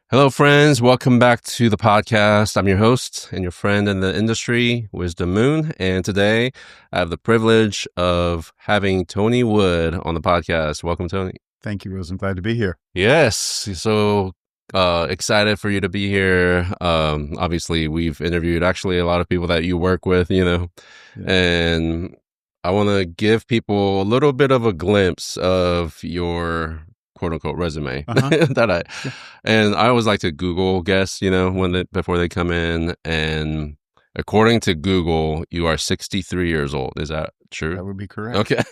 Hello, friends. Welcome back to the podcast. I'm your host and your friend in the industry, Wisdom Moon. And today I have the privilege of having Tony Wood on the podcast. Welcome, Tony. Thank you, Rose. I'm glad to be here. Yes. So excited for you to be here. Obviously, we've interviewed actually a lot of people that you work with, and I want to give people a little bit of a glimpse of your quote unquote resume and I always like to Google guests, before they come in. And according to Google, you are 63 years old. Is that true? That would be correct. Okay.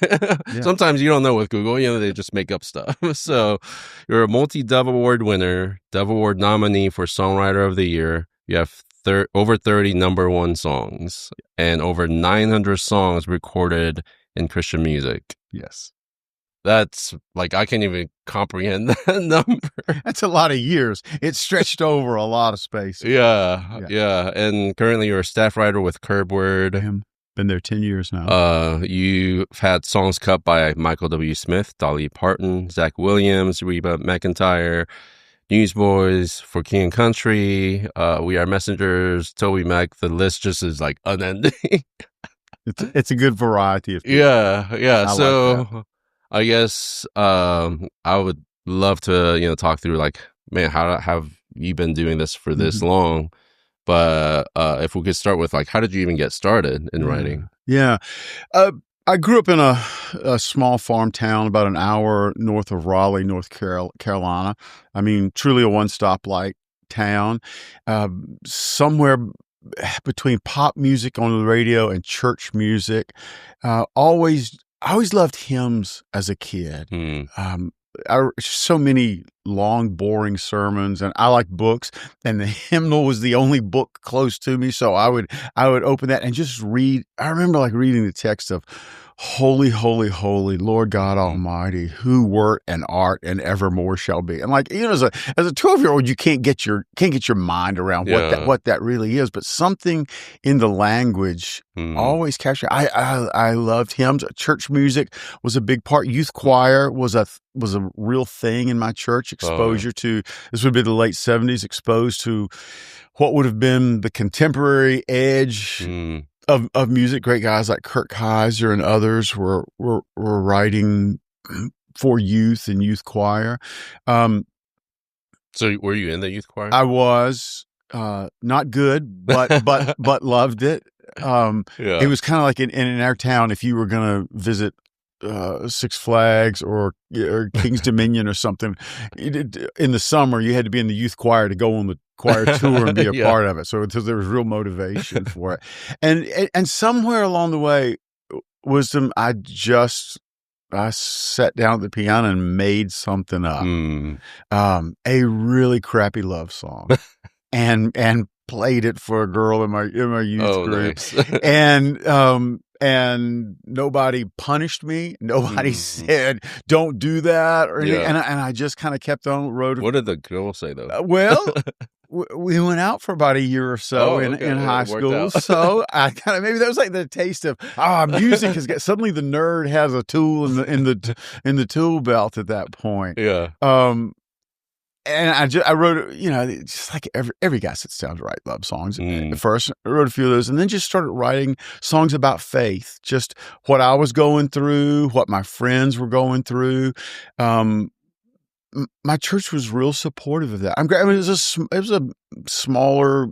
Yeah. Sometimes you don't know with Google, they just make up stuff. So you're a multi-Dove Award winner, Dove Award nominee for Songwriter of the Year. You have over 30 number one songs and over 900 songs recorded in Christian music. Yes. That's I can't even comprehend that number. That's a lot of years. It's stretched over a lot of space. Yeah. And currently you're a staff writer with Curbword. Been there 10 years now. You've had songs cut by Michael W. Smith, Dolly Parton, Zach Williams, Reba McEntire, Newsboys, For King and Country, We Are Messengers, Toby Mac. The list just is unending. It's a good variety of people. Yeah. So I guess I would love to, talk through how have you been doing this for this long? But if we could start with how did you even get started in writing? Yeah. I grew up in a small farm town about an hour north of Raleigh, North Carolina. I mean, truly a one-stoplight town. Somewhere between pop music on the radio and church music. I always loved hymns as a kid. So many long, boring sermons, and I like books, and the hymnal was the only book close to me. So I would open that and just read. I remember reading the text of "Holy, holy, holy, Lord God Almighty, who wert and art and evermore shall be." And as a 12-year-old, you can't get your mind around what that really is. But something in the language always captured. I loved hymns. Church music was a big part. Youth choir was a real thing in my church. Exposure to, this would be the late 70s, exposed to what would have been the contemporary edge of music. Great guys like Kirk Heiser and others were writing for youth and youth choir. So were you in the youth choir? I was not good, but loved it. It was kind of in our town, if you were going to visit Six Flags or King's Dominion or something, in the summer you had to be in the youth choir to go on the choir tour and be a part of it. So there was real motivation for it. And somewhere along the way, Wisdom, I sat down at the piano and made something up. A really crappy love song. and played it for a girl in my youth group. Nice. And nobody punished me. Nobody said, "Don't do that," or anything. And I just kind of kept on the road. What did the girl say though? We went out for about a year or so in high school. So I kind of, maybe that was the taste of music has got, suddenly the nerd has a tool in the tool belt at that point. Yeah. And I wrote, just like every guy sits down to write love songs. First, I wrote a few of those, and then just started writing songs about faith, just what I was going through, what my friends were going through. My church was real supportive of that. It was a smaller,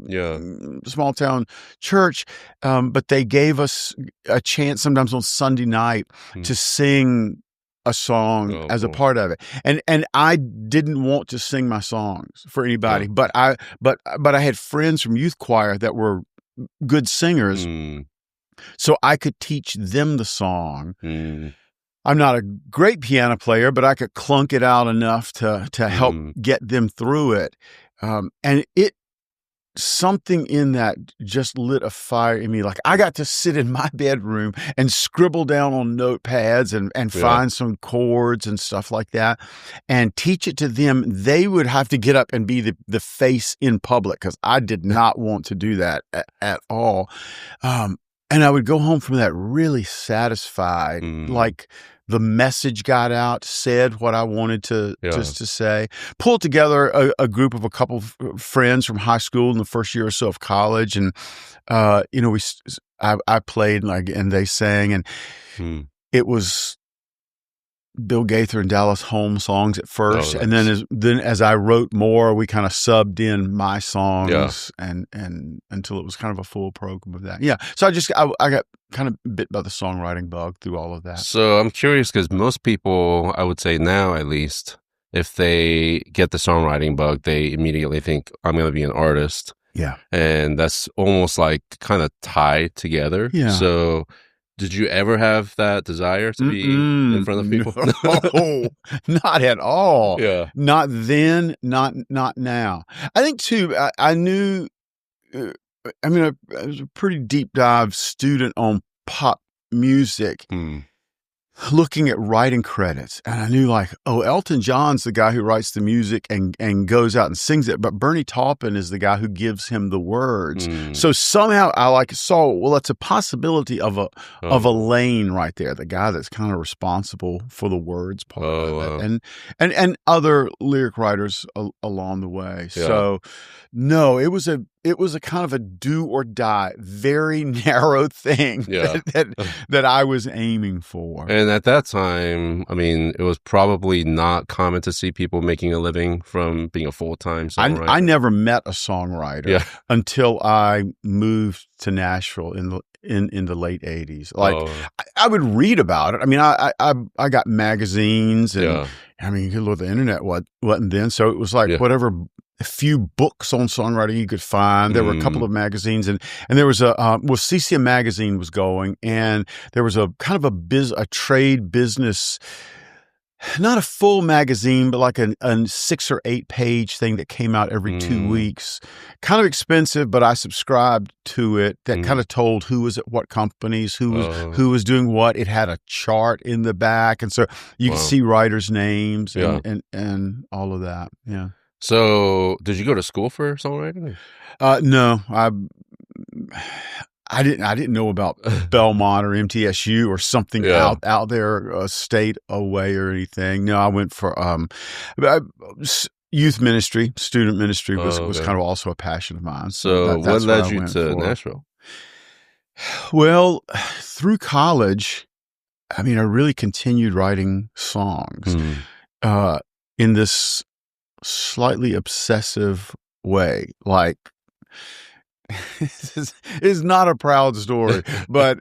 small town church, but they gave us a chance sometimes on Sunday night to sing a song as a part of it. And I didn't want to sing my songs for anybody, but I had friends from youth choir that were good singers. So I could teach them the song. I'm not a great piano player, but I could clunk it out enough to help get them through it. And something in that just lit a fire in me. I got to sit in my bedroom and scribble down on notepads and find some chords and stuff like that and teach it to them. They would have to get up and be the face in public because I did not want to do that at all. And I would go home from that really satisfied, Mm. like the message got out, said what I wanted to Yeah. just to say. Pulled together a group of a couple of friends from high school in the first year or so of college, and I played and they sang, and Mm. it was Bill Gaither and Dallas Holmes songs at Oh, first, and nice. then as I wrote more, we kind of subbed in my Yeah. songs, and until it was kind of a full program of that. Yeah, so I got kind of bit by the songwriting bug through all of that. So I'm curious because most people, I would say now at least, if they get the songwriting bug, they immediately think, I'm going to be an artist. Yeah, And that's almost like kind of tied together. yeah. So did you ever have that desire to be in front of people? No, not at all. Yeah. Not then, not now. I think too. I knew. Uh, I was a pretty deep dive student on pop music, Mm. looking at writing credits, and I knew like, oh, Elton John's the guy who writes the music and goes out and sings it, but Bernie Taupin is the guy who gives him the words. Mm. So somehow I saw, well, it's a possibility of a Oh, lane right there, the guy that's kind of responsible for the words part oh, of wow. it, and other lyric writers along the way. Yeah. So no, it was a kind of a do or die, very narrow thing Yeah. that I was aiming for. And at that time, I mean, it was probably not common to see people making a living from being a full-time I songwriter. never met a songwriter Yeah. until I moved to Nashville in the late '80s. Like Oh, I would read about it. I mean, I got magazines, and yeah. I mean, good Lord, the internet wasn't then, so it was like Yeah. whatever few books on songwriting you could find. There were a couple of magazines, and there was CCM magazine was going, and there was a kind of a trade business. Not a full magazine, but like a 6 or 8 page thing that came out every 2 Mm. weeks. Kind of expensive, but I subscribed to it. That kind Mm. of told who was at what companies, Oh, who was doing what. It had a chart in the back, and so you could wow. see writers' names Yeah. and all of that. Yeah. So did you go to school for songwriting? No, I didn't know about Belmont or MTSU or something Yeah. out there a state away or anything. No, I went for I- youth ministry, student ministry was Oh, okay. kind of also a passion of mine. So So what that's what led I you went to for. Nashville? Well, through college, I mean, I really continued writing songs Mm. uh, in this slightly obsessive way. Like, this is not a proud story, but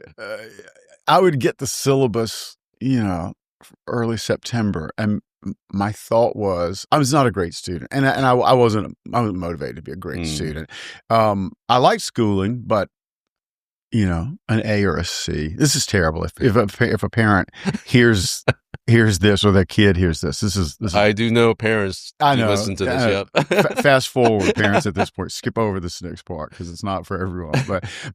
I would get the syllabus, early September, and my thought was I was not a great student, and I wasn't motivated to be a great Mm. student. I liked schooling, but an A or a C. This is terrible. If a parent hears this, or their kid hears this, this is I do know parents I do know. listen to this. Yep. Fast forward, parents at this point, skip over this next part because it's not for everyone.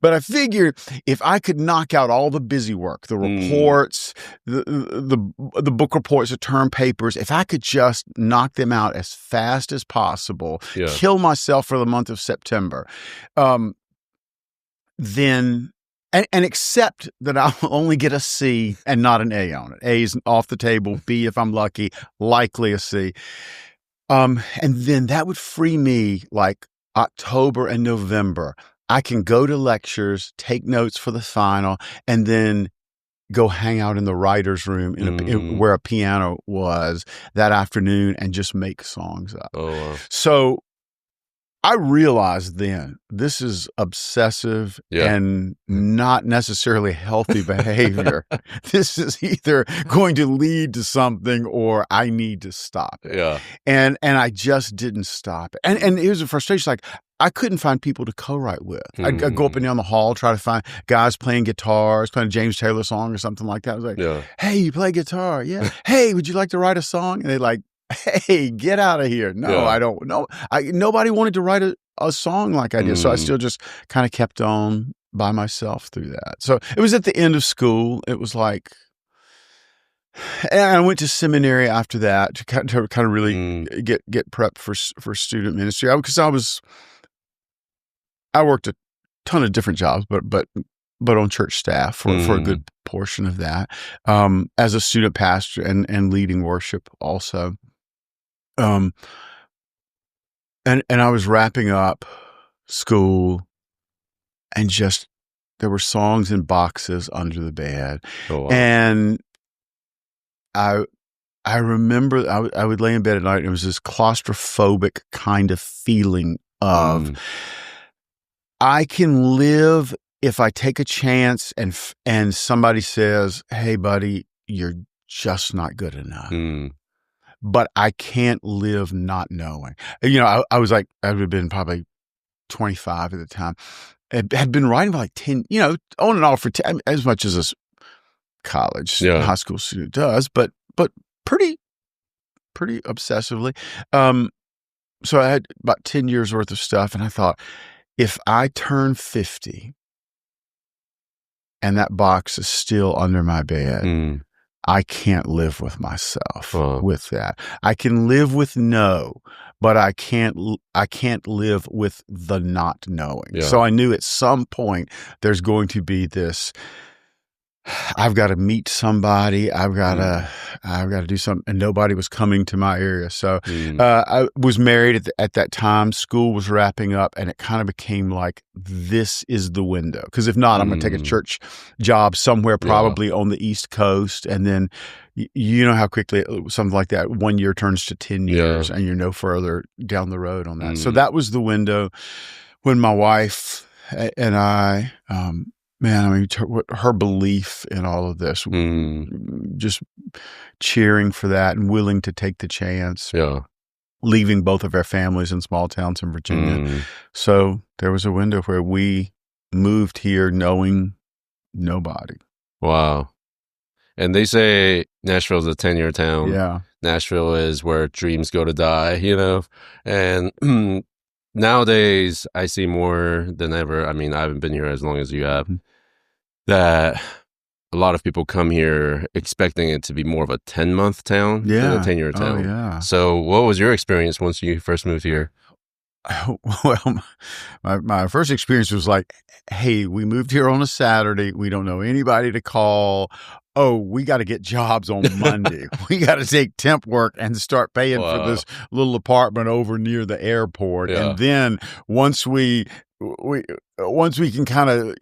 But I figured if I could knock out all the busy work, the reports, the book reports, the term papers, if I could just knock them out as fast as possible, Yeah. kill myself for the month of September, then. And accept that I'll only get a C and not an A on it. A is off the table. B, if I'm lucky, likely a C. And then that would free me like October and November. I can go to lectures, take notes for the final, and then go hang out in the writer's room where a piano was that afternoon and just make songs up. Oh, wow. So I realized then this is obsessive and not necessarily healthy behavior. This is either going to lead to something or I need to stop it. Yeah. And I just didn't stop it. And it was a frustration. Like I couldn't find people to co-write with. I'd go up and down the hall, try to find guys playing guitars, playing a James Taylor song or something like that. I was like, hey, you play guitar? Yeah. Hey, would you like to write a song? And they're like, hey, get out of here. No, I don't know. Nobody wanted to write a song like I did. So I still just kind of kept on by myself through that. So it was at the end of school. It was like, and I went to seminary after that to kind of really get prepped for student ministry. Because I worked a ton of different jobs, but but on church staff for a good portion of that, as a student pastor and leading worship also. And I was wrapping up school, and just there were songs in boxes under the bed. Oh, wow. And I remember I would lay in bed at night, and it was this claustrophobic kind of feeling of I can live if I take a chance and somebody says, "Hey, buddy, you're just not good enough." But I can't live not knowing. I was like, I would have been probably 25 at the time. I had been writing for like 10, on and off for 10, as much as a college, high school student does, but pretty obsessively. So I had about 10 years worth of stuff, and I thought, if I turn 50 and that box is still under my bed, I can't live with myself with that. I can live with no, but I can't live with the not knowing. Yeah. So I knew at some point there's going to be this, I've got to meet somebody. I've got to do something, and nobody was coming to my area. So I was married at that time. School was wrapping up, and it kind of became like, this is the window. Because if not, I'm going to take a church job somewhere, probably on the East Coast, and then you know how quickly something like that 1 year turns to 10 years, and you're no further down the road on that. So that was the window when my wife and I. Man, I mean, her belief in all of this, just cheering for that and willing to take the chance, leaving both of our families in small towns in Virginia. So there was a window where we moved here knowing nobody. Wow. And they say Nashville is a 10-year town. Yeah. Nashville is where dreams go to die, and nowadays I see more than ever. I mean, I haven't been here as long as you have. That a lot of people come here expecting it to be more of a 10-month town than a 10-year town. Oh, yeah. So what was your experience once you first moved here? Well, my first experience was like, hey, we moved here on a Saturday. We don't know anybody to call. Oh, we got to get jobs on Monday. We got to take temp work and start paying for this little apartment over near the airport. And then once we can kind of,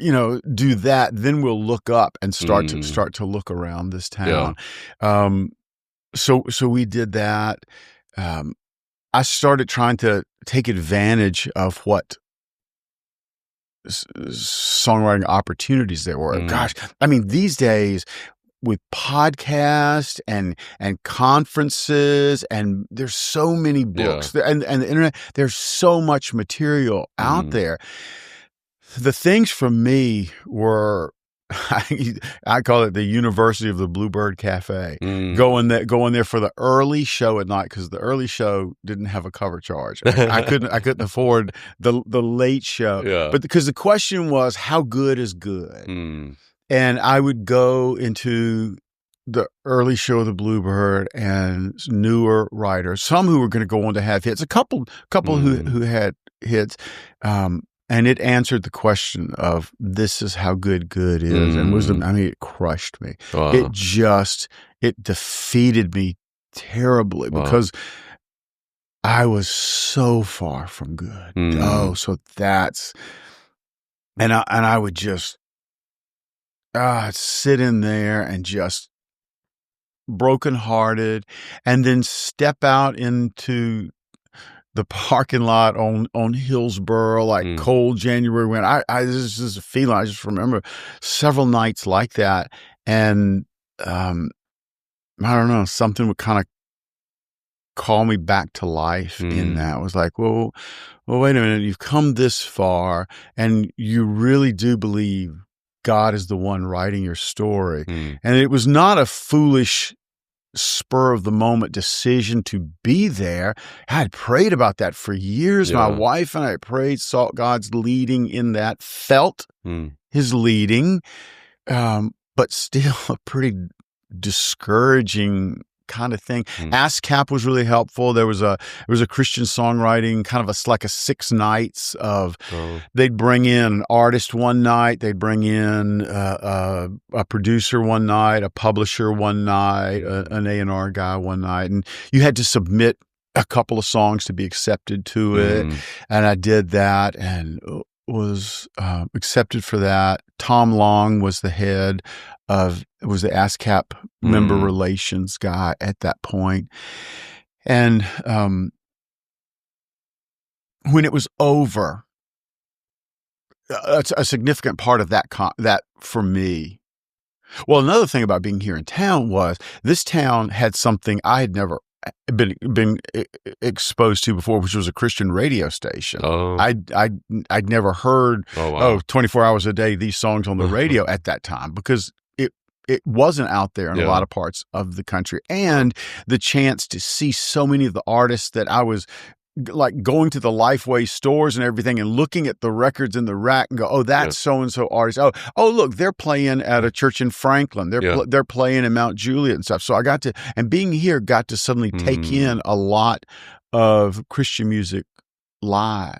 do that, then we'll look up and start to look around this town. So we did that. I started trying to take advantage of what songwriting opportunities there were. Gosh, I mean, these days with podcasts and conferences, and there's so many books and the internet, there's so much material out there. The things for me were, I call it the University of the Bluebird Cafe. Going there for the early show at night, because the early show didn't have a cover charge. I couldn't afford the late show. But because the question was, how good is good? And I would go into the early show of the Bluebird and newer writers, some who were going to go on to have hits, a couple who had hits. And it answered the question this is how good is. And wisdom, I mean, it crushed me. Wow. It defeated me terribly because I was so far from good. So and I would just sit in there and just brokenhearted, and then step out into the parking lot on Hillsborough, like cold January wind. This is a feeling. I just remember several nights like that. And, I don't know, something would kind of call me back to life in that. It was like, well, wait a minute. You've come this far, and you really do believe God is the one writing your story. And it was not a foolish spur of the moment decision to be there. I had prayed about that for years. My wife and I prayed, sought God's leading in that, felt his leading, but still a pretty discouraging kind of thing. ASCAP was really helpful. There was a Christian songwriting kind of like a 6 nights of, they'd bring in an artist one night, they'd bring in a producer one night, a publisher one night, an A&R guy one night, and you had to submit a couple of songs to be accepted to it. And I did that and was accepted for that. Tom Long was the ASCAP member relations guy at that point. And when it was over, a significant part of that for me. Well, another thing about being here in town was this town had something I had never been exposed to before, which was a Christian radio station. I'd never heard 24 hours a day these songs on the radio at that time, because it wasn't out there in a lot of parts of the country. And the chance to see so many of the artists that I was like going to the Lifeway stores and everything and looking at the records in the rack and go, oh, that's so-and-so artist. Oh, look, they're playing at a church in Franklin. They're playing in Mount Juliet and stuff. So and being here got to suddenly take in a lot of Christian music live.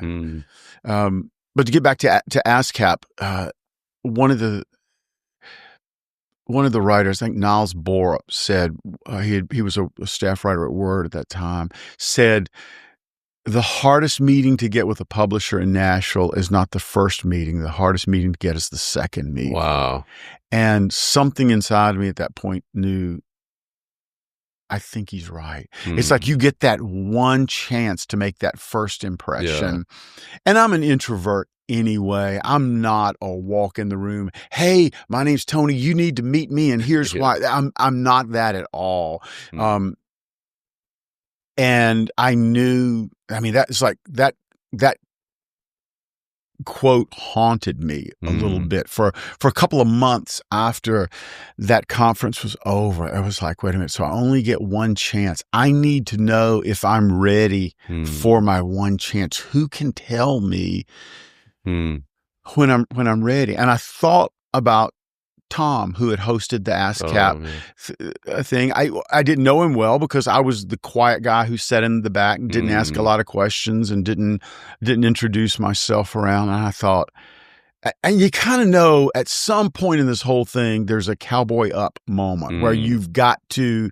But to get back to ASCAP, one of the writers, I think Niles Borup, said, he was a staff writer at Word at that time, said, the hardest meeting to get with a publisher in Nashville is not the first meeting. The hardest meeting to get is the second meeting. Wow. And something inside of me at that point knew, I think he's right. It's like you get that one chance to make that first impression. And I'm an introvert anyway. I'm not a walk in the room. Hey, my name's Tony. You need to meet me, and here's why. I'm not that at all. And I knew, I mean, that's like that quote haunted me a little bit for a couple of months after that conference was over. I was like, wait a minute. So I only get one chance. I need to know if I'm ready for my one chance. Who can tell me when I'm ready? And I thought about Tom, who had hosted the ASCAP thing. I didn't know him well because I was the quiet guy who sat in the back and didn't ask a lot of questions and didn't introduce myself around. And I thought, and you kind of know at some point in this whole thing, there's a cowboy up moment where you've got to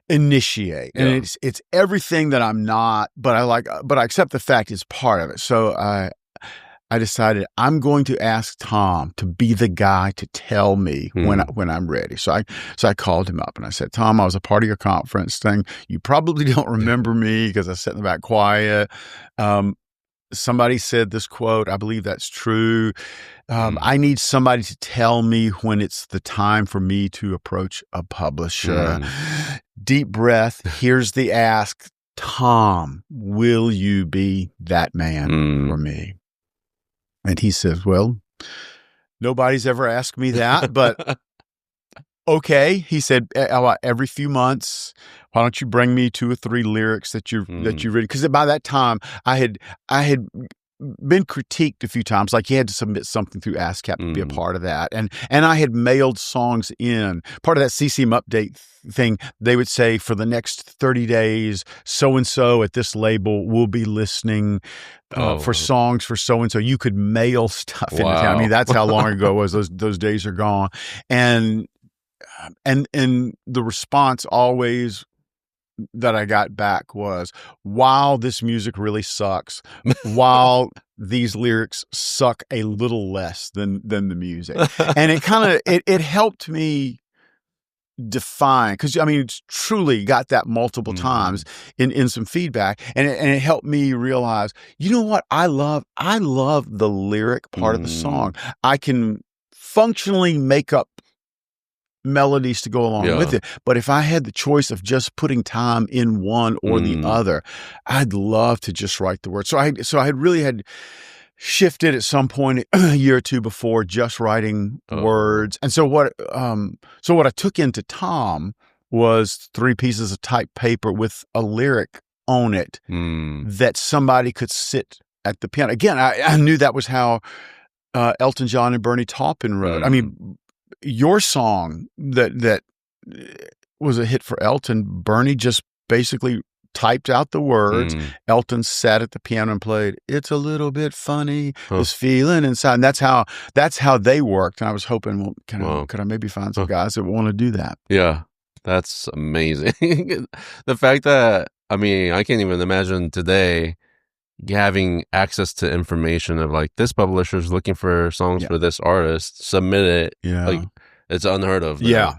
initiate, and it's everything that I'm not, but I accept the fact it's part of it. So I decided I'm going to ask Tom to be the guy to tell me when I'm ready. So I called him up and I said, Tom, I was a part of your conference thing. You probably don't remember me because I sat in the back quiet. Somebody said this quote. I believe that's true. I need somebody to tell me when it's the time for me to approach a publisher. Deep breath. Here's the ask. Tom, will you be that man for me? And he says, well, nobody's ever asked me that, but okay. He said, every few months, why don't you bring me 2 or 3 lyrics that you've written? Because by that time, I had been critiqued a few times, like you had to submit something through ASCAP to be a part of that. And I had mailed songs in. Part of that CCM update thing, they would say, for the next 30 days, so-and-so at this label will be listening for songs for so-and-so. You could mail stuff into town. I mean, that's how long ago it was. Those days are gone. And the response always that I got back was, wow, this music really sucks. Wow, these lyrics suck a little less than the music. And it kind of, it helped me define, because I mean, it's truly got that multiple times in some feedback. And it helped me realize, you know what? I love the lyric part of the song. I can functionally make up melodies to go along with it. But if I had the choice of just putting time in one or the other, I'd love to just write the words. So I had really had shifted at some point a year or two before, just writing words. And so what I took into Tom was 3 pieces of typed paper with a lyric on it that somebody could sit at the piano. Again, I knew that was how Elton John and Bernie Taupin wrote. I mean, your song that was a hit for Elton, Bernie just basically typed out the words. Elton sat at the piano and played "It's a Little Bit Funny," this feeling inside, and that's how they worked. And I was hoping, well, could I maybe find some guys that want to do that? Yeah, that's amazing. The fact that, I mean, I can't even imagine today having access to information of like, this publisher's looking for songs for this artist, submit it. Yeah. Like, it's unheard of. Yeah.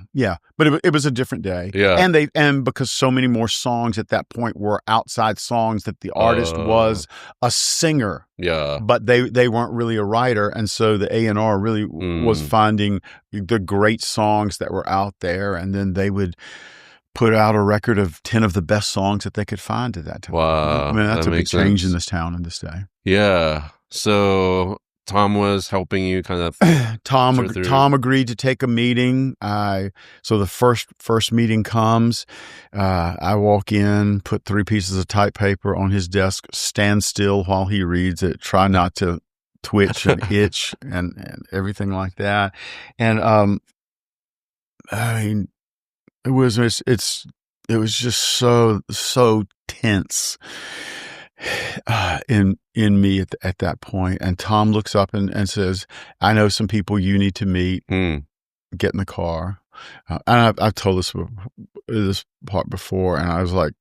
But it was a different day. Yeah. And because so many more songs at that point were outside songs that the artist was a singer. Yeah. But they weren't really a writer. And so the A&R really was finding the great songs that were out there. And then they would put out a record of 10 of the best songs that they could find at that time. Wow. I mean, that's a big change in this town in this day. Yeah. So Tom was helping you kind of. Tom agreed to take a meeting. So the first meeting comes. I walk in, put 3 pieces of type paper on his desk, stand still while he reads it, try not to twitch and itch and everything like that. And I mean, it was just so tense in me at that point. And Tom looks up and says, "I know some people you need to meet. Get in the car." And I've told this part before, and I was like,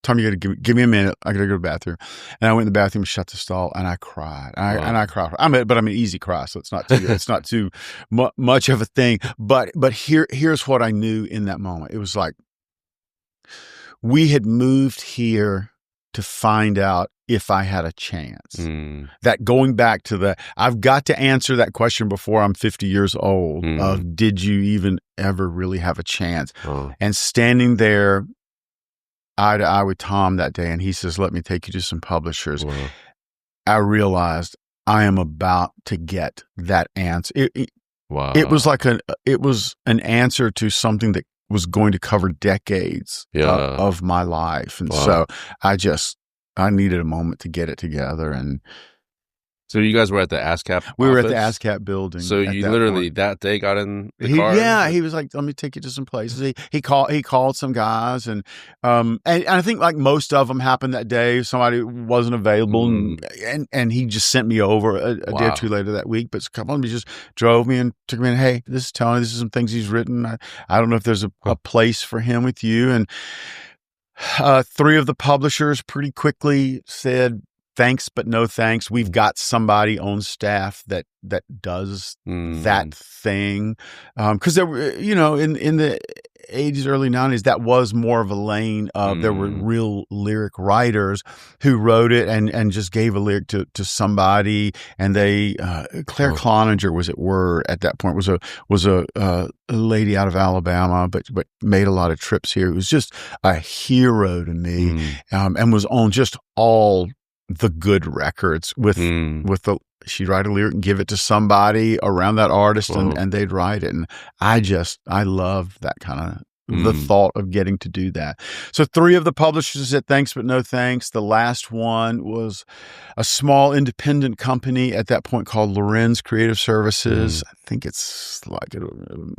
"Tom, you got to give me a minute. I got to go to the bathroom." And I went in the bathroom, shut the stall, and I cried. And I cried. But I'm an easy cry, so it's not too much of a thing. But here's what I knew in that moment. It was like, we had moved here to find out if I had a chance. That going back to I've got to answer that question before I'm 50 years old of, did you even ever really have a chance? And standing there eye to eye with Tom that day, and he says, "Let me take you to some publishers." I realized I am about to get that answer. It was an answer to something that was going to cover decades of my life. And so I needed a moment to get it together. And so you guys were at the ASCAP We were at office? the ASCAP building. So you literally that day got in the car? Yeah, he was like, "Let me take you to some places." He called some guys, and I think like most of them happened that day. Somebody wasn't available, and he just sent me over a day or two later that week. But a couple of them just drove me and took me in. "Hey, this is Tony. This is some things he's written. I don't know if there's a place for him with you." And 3 of the publishers pretty quickly said, "Thanks, but no thanks. We've got somebody on staff that does that thing." Because there were, in the 80s, early 90s, that was more of a lane of there were real lyric writers who wrote it and just gave a lyric to somebody. And they Claire Cloninger was at Word at that point. Was a lady out of Alabama, but made a lot of trips here. It was just a hero to me, and was on just all the good records with she'd write a lyric and give it to somebody around that artist, and they'd write it. And I love that kind of the thought of getting to do that. So 3 of the publishers said thanks, but no thanks. The last one was a small independent company at that point called Lorenz Creative Services. I think it's like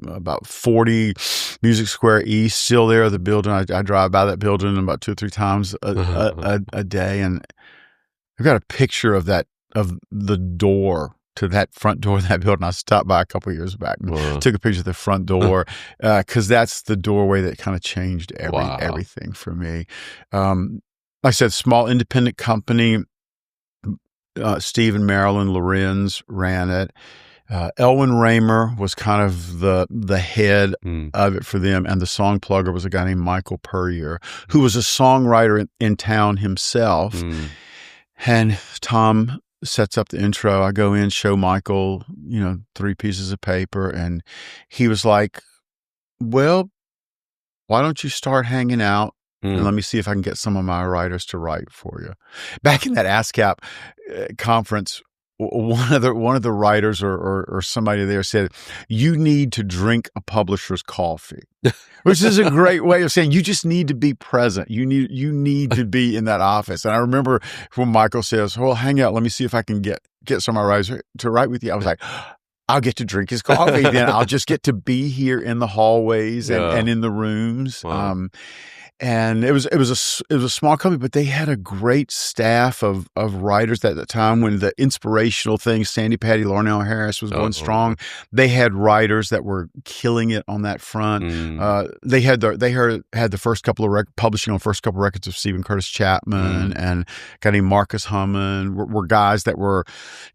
about 40 Music Square East, still there, the building. I drive by that building about 2 or 3 times a day. And I've got a picture of the door to that front door of that building. I stopped by a couple of years back and took a picture of the front door, because that's the doorway that kind of changed everything for me. Like I said, small independent company. Steve and Marilyn Lorenz ran it. Elwin Raymer was kind of the head of it for them, and the song plugger was a guy named Michael Puryear, who was a songwriter in town himself. And Tom sets up the intro. I go in, show Michael, 3 pieces of paper, and he was like, "Well, why don't you start hanging out and let me see if I can get some of my writers to write for you." Back in that ASCAP conference, one of the writers or somebody there said, "You need to drink a publisher's coffee," which is a great way of saying you just need to be present. You need to be in that office. And I remember when Michael says, "Well, hang out. Let me see if I can get some of my writers to write with you." I was like, I'll get to drink his coffee. Then I'll just get to be here in the hallways and in the rooms. Wow. And it was a small company, but they had a great staff of writers at the time when the inspirational thing, Sandy Patty, Larnell Harris was going strong. They had writers that were killing it on that front. They had the first couple of publishing on first couple of records of Stephen Curtis Chapman and a guy named Marcus Hummon were guys that were,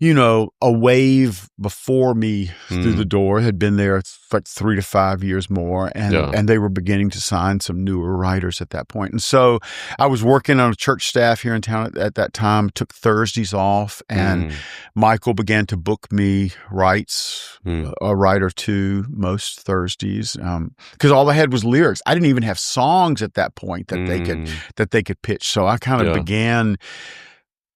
a wave before me through the door, had been there like 3 to 5 years more, and they were beginning to sign some newer writers at that point. And so I was working on a church staff here in town at that time, took Thursdays off, and Michael began to book me writes, a write or two most Thursdays, because all I had was lyrics. I didn't even have songs at that point that they could pitch. So I kind of began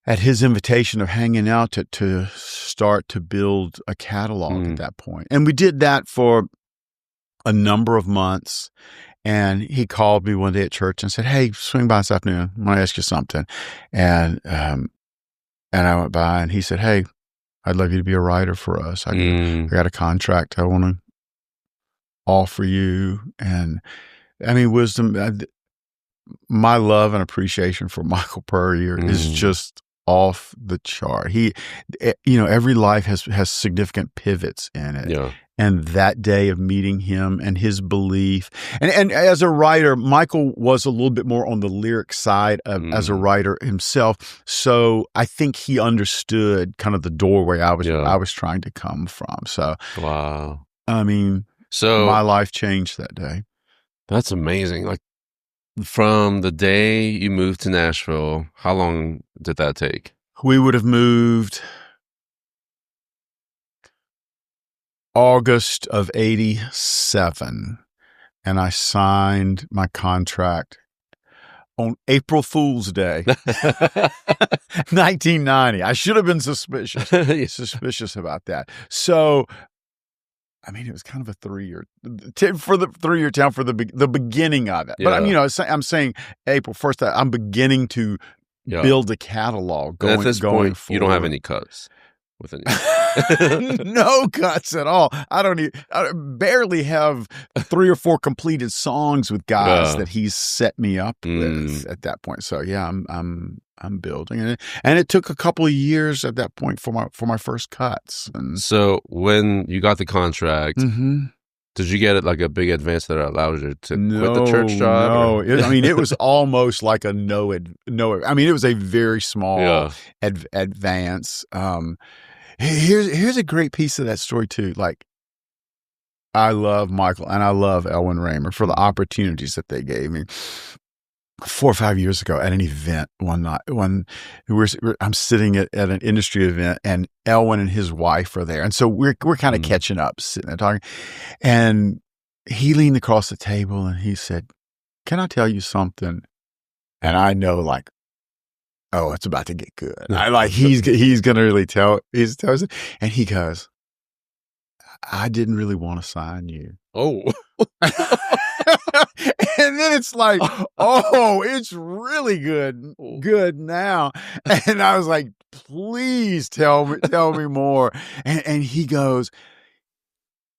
at his invitation of hanging out to start to build a catalog at that point. And we did that for a number of months. And he called me one day at church and said, "Hey, swing by this afternoon. I want to ask you something." And I went by and he said, "Hey, I'd love you to be a writer for us. I got a contract I want to offer you." And I mean, my love and appreciation for Michael Purrier is just off the chart. Every life has significant pivots in it. Yeah. And that day of meeting him and his belief, and as a writer, Michael was a little bit more on the lyric side as a writer himself. So I think he understood kind of the doorway I was trying to come from. So wow, I mean, my life changed that day. That's amazing. Like from the day you moved to Nashville, how long did that take? We would have moved August of 87, and I signed my contract on April Fool's Day, 1990. I should have been suspicious about that. So, I mean, it was kind of a 3-year for the 3-year town for the beginning of it. Yeah. But I'm saying April 1st. I'm beginning to build a catalog going. And at this point, you don't have any cuts with any. No cuts at all. I barely have 3 or 4 completed songs with guys that he's set me up with at that point. So yeah, I'm building it, and it took a couple of years at that point for my first cuts. And so when you got the contract, did you get it like a big advance that allowed you to quit the church job? No, it was almost like a no. I mean, it was a very small advance. Here's a great piece of that story too. Like, I love Michael and I love Elwin Raymer for the opportunities that they gave me. 4 or 5 years ago at an event one night, when I'm sitting at an industry event, and Elwin and his wife are there, and so we're kind of catching up, sitting there talking, and he leaned across the table and he said, "Can I tell you something?" And I know, like, oh, it's about to get good. He's gonna really tell us, and he goes, "I didn't really want to sign you." Oh. And then it's like, oh, it's really good now. And I was like, "Please tell me more." And he goes,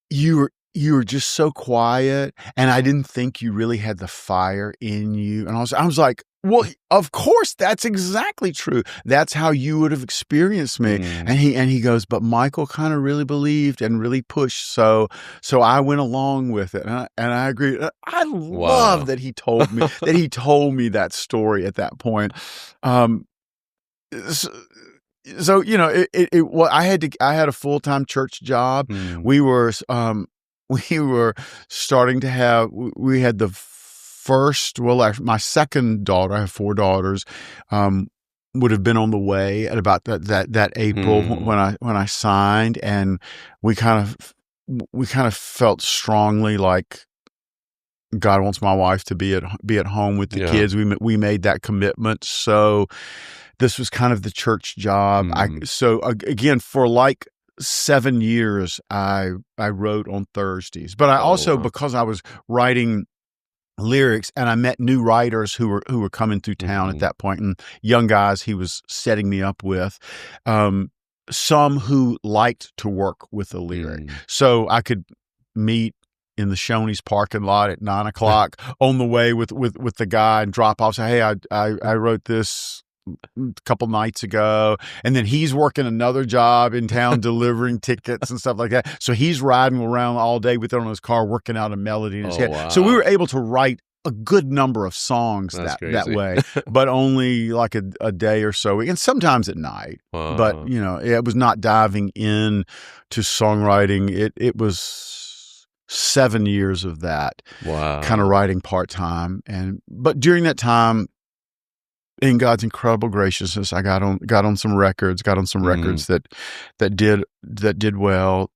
you were just so quiet, and I didn't think you really had the fire in you. And I was like, well, of course, that's exactly true. That's how you would have experienced me. And he goes, "But Michael kind of really believed and really pushed, so I went along with it." And I agree. I love that he told me that story at that point. So I had a full-time church job. We were starting to have, we had the first, my second daughter, I have 4 daughters, would have been on the way at about that April when I signed, and we kind of felt strongly like God wants my wife to be at home with the kids. We made that commitment. So this was kind of the church job. So again, for like 7 years, I wrote on Thursdays, but I also, because I was writing lyrics, and I met new writers who were coming through town at that point, and young guys he was setting me up with. some who liked to work with a lyric. So I could meet in the Shoney's parking lot at 9:00 on the way with the guy and drop off. Say, hey, I wrote this a couple nights ago, and then he's working another job in town delivering tickets and stuff like that. So he's riding around all day with it on his car, working out a melody in his head. Wow. So we were able to write a good number of songs that way, but only like a day or so, and sometimes at night. Wow. But it was not diving in to songwriting. It was 7 years of that. Wow. Kind of writing part-time. But during that time, in God's incredible graciousness, I got on some records, that did well.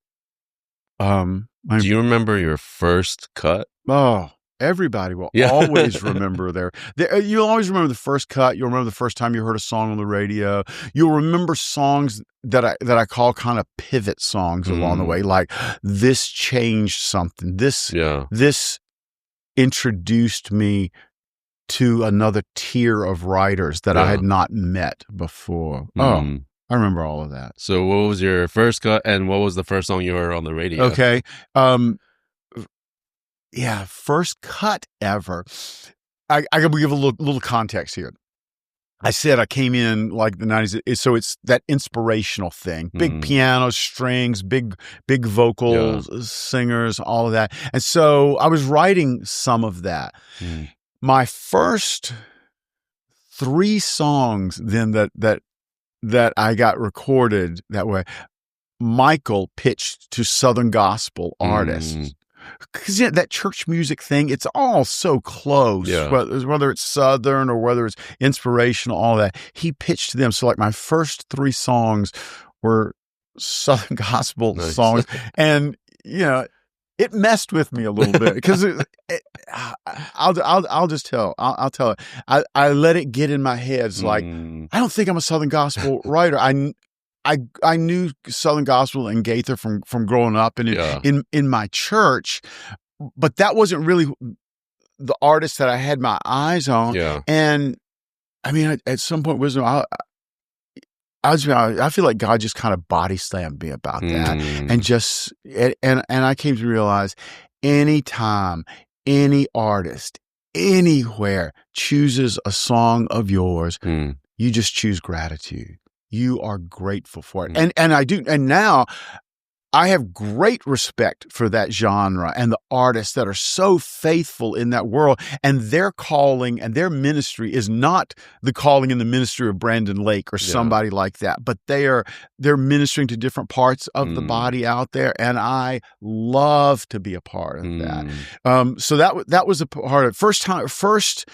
Do you remember your first cut? Oh, everybody will always remember you'll always remember the first cut. You'll remember the first time you heard a song on the radio. You'll remember songs that I call kind of pivot songs along the way, like this changed something. This introduced me to another tier of writers that I had not met before. Oh, I remember all of that. So what was your first cut, and what was the first song you heard on the radio? Okay. First cut ever. I got to give a little context here. I said I came in like the 90s, so it's that inspirational thing. Big piano, strings, big vocals, singers, all of that. And so I was writing some of that. My first 3 songs then that I got recorded that way, Michael pitched to Southern gospel artists. Because that church music thing, it's all so close, whether it's Southern or whether it's inspirational, all that. He pitched to them. So like my first 3 songs were Southern gospel songs. And, it messed with me a little bit because I'll just tell. I'll tell it. I let it get in my head. It's like, I don't think I'm a Southern gospel writer. I knew Southern gospel and Gaither from growing up and in my church, but that wasn't really the artist that I had my eyes on. Yeah. And I mean, at some point, wisdom, I feel like God just kind of body slammed me about that, and I came to realize, anytime any artist anywhere chooses a song of yours, you just choose gratitude. You are grateful for it. And I do. And now I have great respect for that genre and the artists that are so faithful in that world. And their calling and their ministry is not the calling and the ministry of Brandon Lake or somebody like that, but they're ministering to different parts of the body out there. And I love to be a part of that. So that was a part of it. First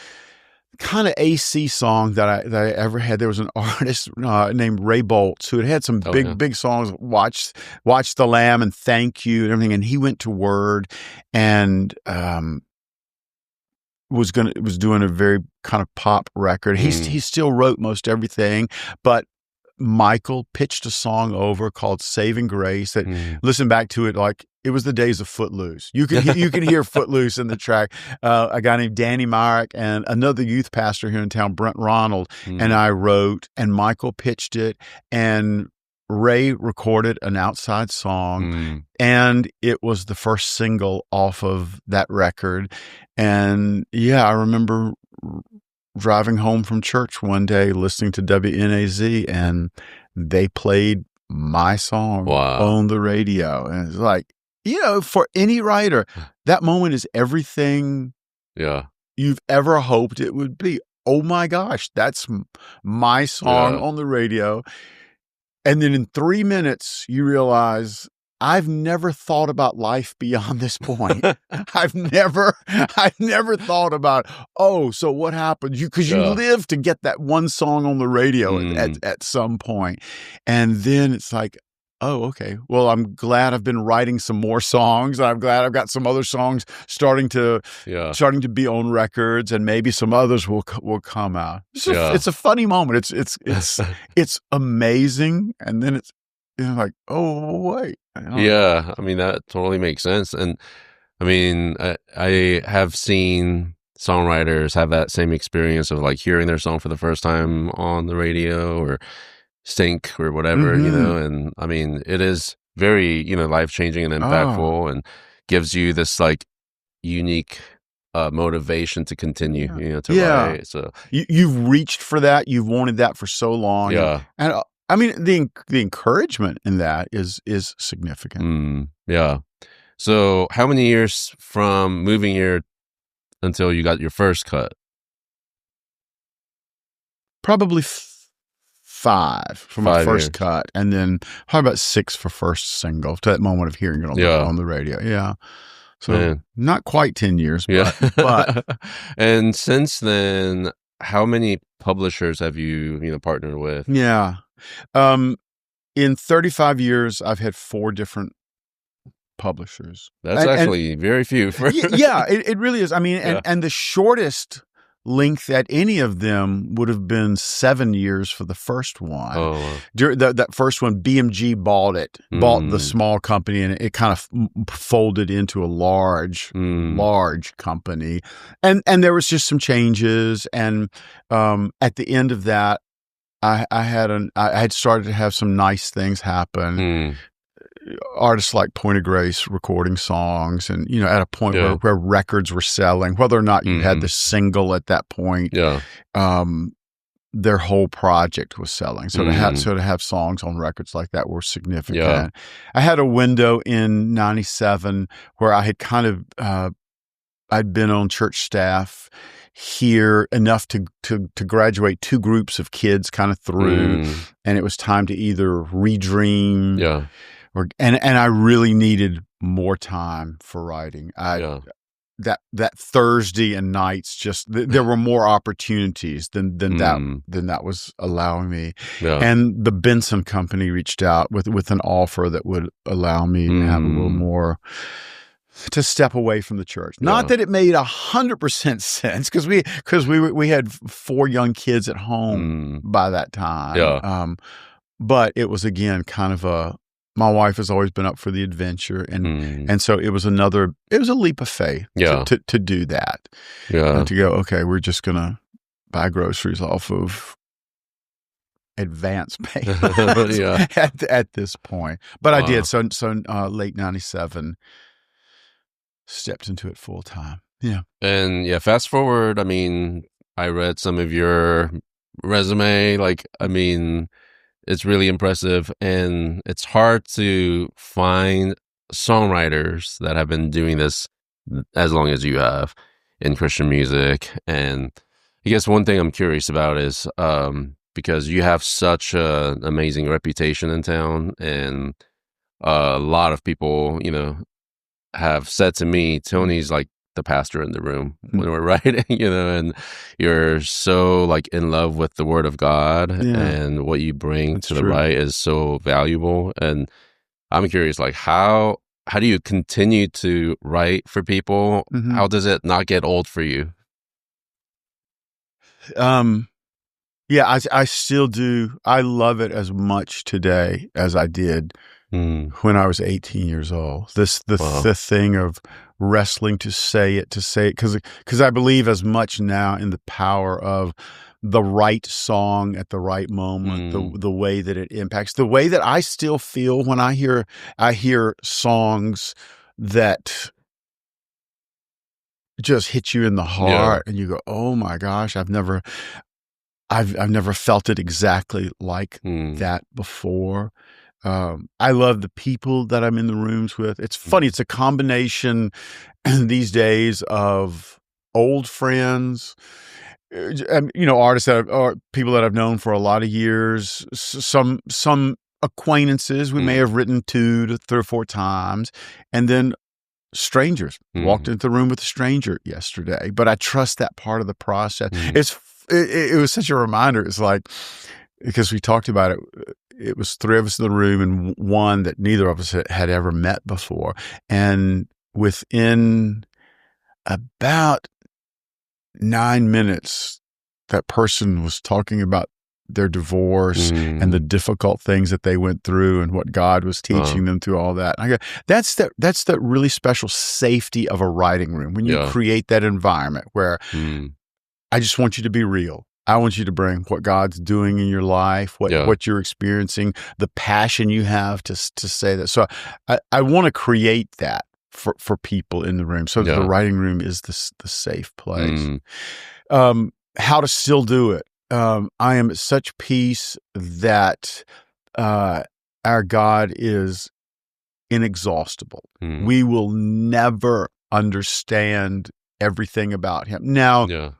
kind of AC song that I ever had. There was an artist named Ray Boltz who had some big songs. Watch the Lamb and Thank You and everything. And he went to Word and was doing a very kind of pop record. He still wrote most everything, but Michael pitched a song over called Saving Grace that listen back to it like it was the days of Footloose. You can hear Footloose in the track. A guy named Danny Myrick and another youth pastor here in town, Brent Ronald, and I wrote, and Michael pitched it, and Ray recorded an outside song, and it was the first single off of that record. And I remember driving home from church one day listening to WNAZ, and they played my song on the radio. And it's like, for any writer, that moment is everything you've ever hoped it would be. Oh my gosh, that's my song on the radio. And then in 3 minutes, you realize, I've never thought about life beyond this point. I've never thought about, so what happened? Because you live to get that one song on the radio at some point. And then it's like, okay. Well, I'm glad I've been writing some more songs. I'm glad I've got some other songs starting to be on records, and maybe some others will come out. It's a funny moment. It's amazing. And then it's like, wait. Yeah, I mean, that totally makes sense. And I mean, I have seen songwriters have that same experience of like hearing their song for the first time on the radio or sync or whatever, and I mean, it is very, life-changing and Oh, impactful and gives you this like unique motivation to continue, yeah. to Yeah. write. So, You've reached for that. You've wanted that for so long, yeah. and I mean the encouragement in that is significant. Yeah. So, how many years from moving here until you got your first cut? Probably 5 for my 5 first years. cut, and then probably about 6 for first single to that moment of hearing it Yeah. on the radio. Yeah. So Man. not quite 10 years, Yeah. but And since then, how many publishers have you, partnered with? yeah. In 35 years, I've had 4 different publishers. That's actually very few for Yeah, it really is. I mean, Yeah. and the shortest length at any of them would have been 7 years for the first one. Oh, wow. That first one, BMG bought the Mm. small company, and it kind of folded into a large company. And there was just some changes. And at the end of that, I had started to have some nice things happen. Artists like Point of Grace recording songs, and at a point where records were selling, whether or not you had the single at that point, their whole project was selling. So to have songs on records like that were significant. Yeah. I had a window in '97 where I had kind of I'd been on church staff here enough to graduate 2 groups of kids kind of through, and it was time to either redream. Yeah. And I really needed more time for writing. That Thursday and nights, just there were more opportunities than that was allowing me. Yeah. And the Benson Company reached out with an offer that would allow me to have a little more, to step away from the church. Not that it made 100% sense, because we had 4 young kids at home by that time. Yeah. But it was, again, kind of my wife has always been up for the adventure, and so it was a leap of faith to do that. Yeah. And to go, okay, we're just gonna buy groceries off of advance payments at this point. But I did. So late '97, stepped into it full time. Yeah. And fast forward, I mean, I read some of your resume. Like, I mean, it's really impressive, and it's hard to find songwriters that have been doing this as long as you have in Christian music. And I guess one thing I'm curious about is because you have such an amazing reputation in town, and a lot of people, have said to me, Tony's like the pastor in the room when we're writing, and you're so like in love with the Word of God, and what you bring to the write is so valuable. And I'm curious, like, how do you continue to write for people? How does it not get old for you? I still do. I love it as much today as I did when I was 18 years old. The thing of wrestling to say it, because I believe as much now in the power of the right song at the right moment, the way that it impacts, the way that I still feel when I hear songs that just hit you in the heart, and you go, "Oh my gosh, I've never felt it exactly like that before." I love the people that I'm in the rooms with. It's funny. It's a combination these days of old friends, artists or people that I've known for a lot of years, some acquaintances we may have written 2 to 3 or 4 times, and then strangers. Walked into the room with a stranger yesterday, but I trust that part of the process. It was such a reminder. It's like, because we talked about it, it was 3 of us in the room and one that neither of us had ever met before. And within about 9 minutes, that person was talking about their divorce and the difficult things that they went through and what God was teaching them through all that. I go, that's the really special safety of a writing room, when you create that environment where I just want you to be real. I want you to bring what God's doing in your life, what you're experiencing, the passion you have to say that. So I want to create that for people in the room. So the writing room is the safe place. How to still do it. I am at such peace that our God is inexhaustible. We will never understand everything about him. Now,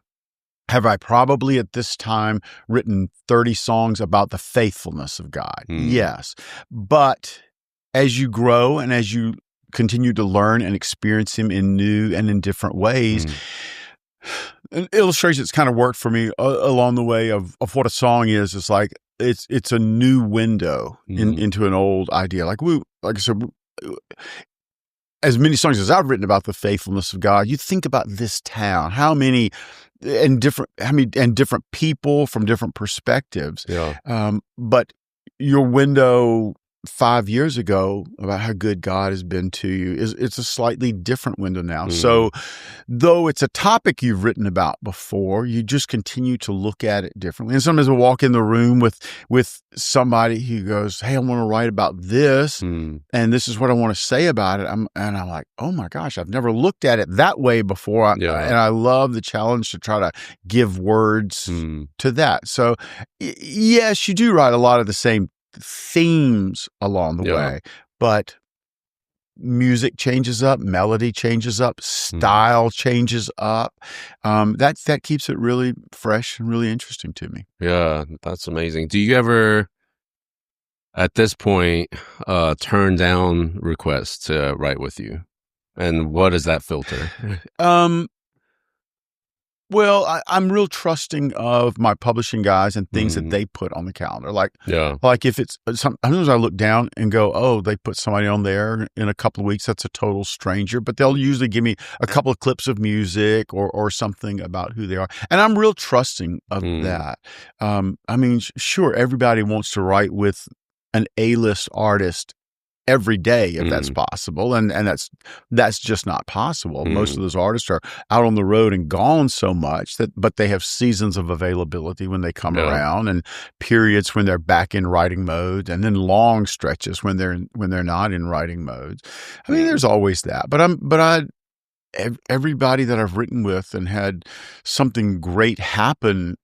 have I probably at this time written 30 songs about the faithfulness of God? Yes. But as you grow and as you continue to learn and experience him in new and in different ways, an illustration that's kind of worked for me along the way of what a song is like, it's a new window into an old idea. Like I said, as many songs as I've written about the faithfulness of God, you think about this town, how many different people from different perspectives. But your window 5 years ago about how good God has been to you it's a slightly different window now. So though it's a topic you've written about before, you just continue to look at it differently. And sometimes we'll walk in the room with somebody who goes, "Hey, I want to write about this, and this is what I want to say about it." And I'm like, "Oh my gosh, I've never looked at it that way before." And I love the challenge to try to give words to that. So yes, you do write a lot of the same themes along the way, but music changes up, melody changes up, style changes up. That keeps it really fresh and really interesting to me. Yeah, that's amazing. Do you ever, at this point, turn down requests to write with you? And what is that filter? Well, I'm real trusting of my publishing guys and things that they put on the calendar. Like if it's sometimes I look down and go, "Oh, they put somebody on there in a couple of weeks. That's a total stranger." But they'll usually give me a couple of clips of music or something about who they are, and I'm real trusting of that. I mean, sure, everybody wants to write with an A-list artist every day if that's possible, and that's just not possible. Most of those artists are out on the road and gone so much but they have seasons of availability when they come around, and periods when they're back in writing mode, and then long stretches when they're not in writing mode. I mean, there's always that, but everybody that I've written with and had something great happen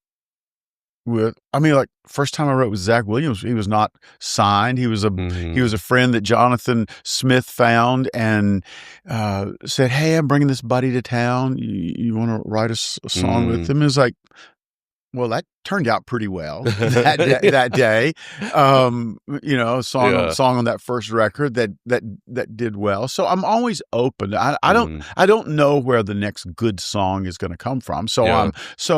with, I mean, like first time I wrote with Zach Williams, he was not signed. He was a friend that Jonathan Smith found and said, "Hey, I'm bringing this buddy to town. You want to write a song with him?" It was like, well, that turned out pretty well that day. A song on that first record that did well. So I'm always open. I don't know where the next good song is going to come from. So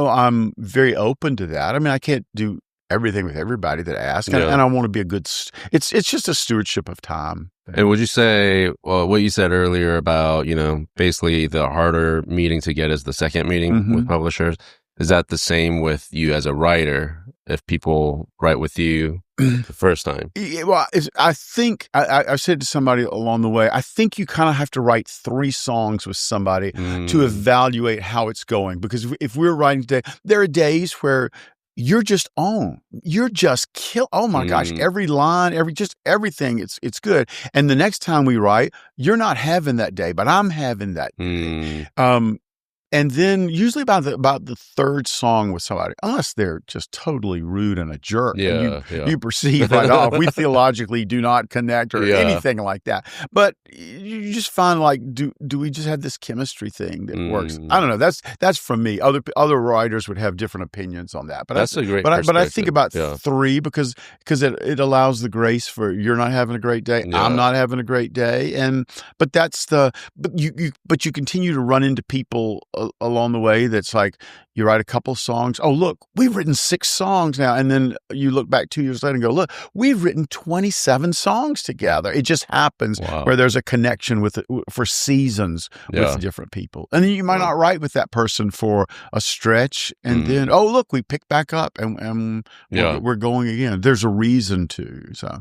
I'm very open to that. I mean, I can't do everything with everybody that asks, and I want to be a good. It's just a stewardship of time. And would you say, well, what you said earlier about basically the harder meeting to get is the second meeting with publishers? Is that the same with you as a writer? If people write with you the first time? Well, I think I said to somebody along the way, I think you kind of have to write 3 songs with somebody to evaluate how it's going. Because if we're writing today, there are days where you're just kill. Oh my gosh, every line, everything. It's good. And the next time we write, you're not having that day, but I'm having that day. And then usually about the third song with somebody, unless they're just totally rude and a jerk, you perceive right off, we theologically do not connect or anything like that. But you just find like, do we just have this chemistry thing that works? I don't know. That's from me. Other writers would have different opinions on that. But that's a great perspective. But I think about 3 because it allows the grace for you're not having a great day, I'm not having a great day, but you continue to run into people along the way that's like, you write a couple songs. Oh, look, we've written 6 songs now. And then you look back 2 years later and go, look, we've written 27 songs together. It just happens where there's a connection for seasons with different people. And then you might not write with that person for a stretch. And then, oh, look, we pick back up and we're going again. There's a reason to. So,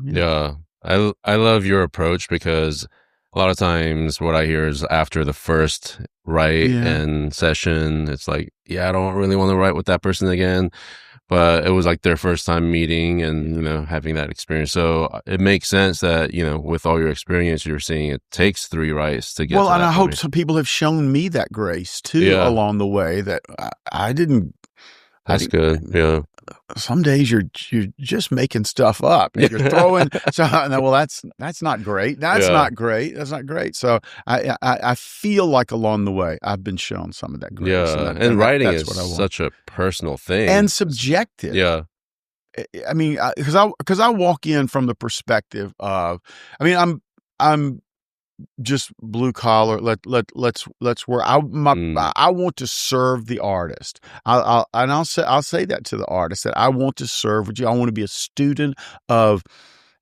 I love your approach because a lot of times what I hear is after the first write Yeah. and session, it's like, yeah, I don't really want to write with that person again. But it was like their first time meeting and, having that experience. So it makes sense that, with all your experience, you're saying it takes 3 writes to get Well, to and I that hope point. some people have shown me that grace too Yeah, along the way that I didn't. I that's didn't. good. Yeah. Some days you're just making stuff up and you're throwing. So well, that's not great. That's Yeah. not great. That's not great. So I feel like along the way I've been shown some of that grace, Yeah. And writing that's is what I want. such a personal thing. And subjective. Yeah. I mean, because I walk in from the perspective of, I mean, I'm just blue collar. Let's work. Mm, I want to serve the artist. I'll say that to the artist that I want to serve with you. I want to be a student of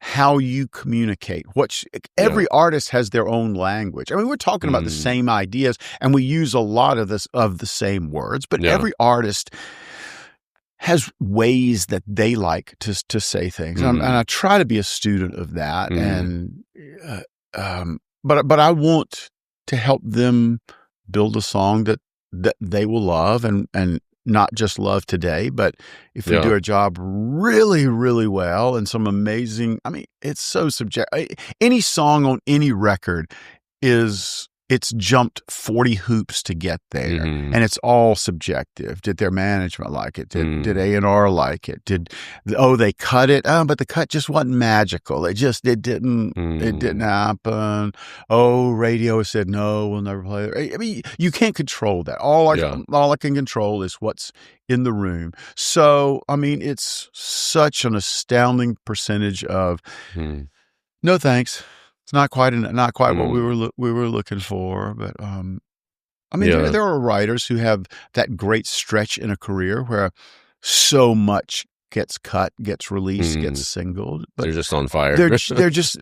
how you communicate. yeah. Every artist has their own language. I mean, we're talking about the Mm, same ideas, and we use a lot of the same words. But yeah. every artist has ways that they like to say things, and Mm, I try to be a student of that. mm, And uh, but I want to help them build a song that they will love and not just love today, but if we yeah. do our job really, really well and some amazing, I mean, it's so subjective. Any song on any record it's jumped 40 hoops to get there, Mm, and it's all subjective. Did their management like it? Did mm, A&R like it? They cut it? Oh, but the cut just wasn't magical. It didn't mm, happen. Oh, radio said no, we'll never play it. I mean, you can't control that. All yeah. I can control is what's in the room. So, I mean, it's such an astounding percentage of Mm, no thanks. It's not quite what mm, we were looking for, but I mean, yeah. there are writers who have that great stretch in a career where so much gets cut, gets released, gets Mm, singled, but they're just on fire. they're just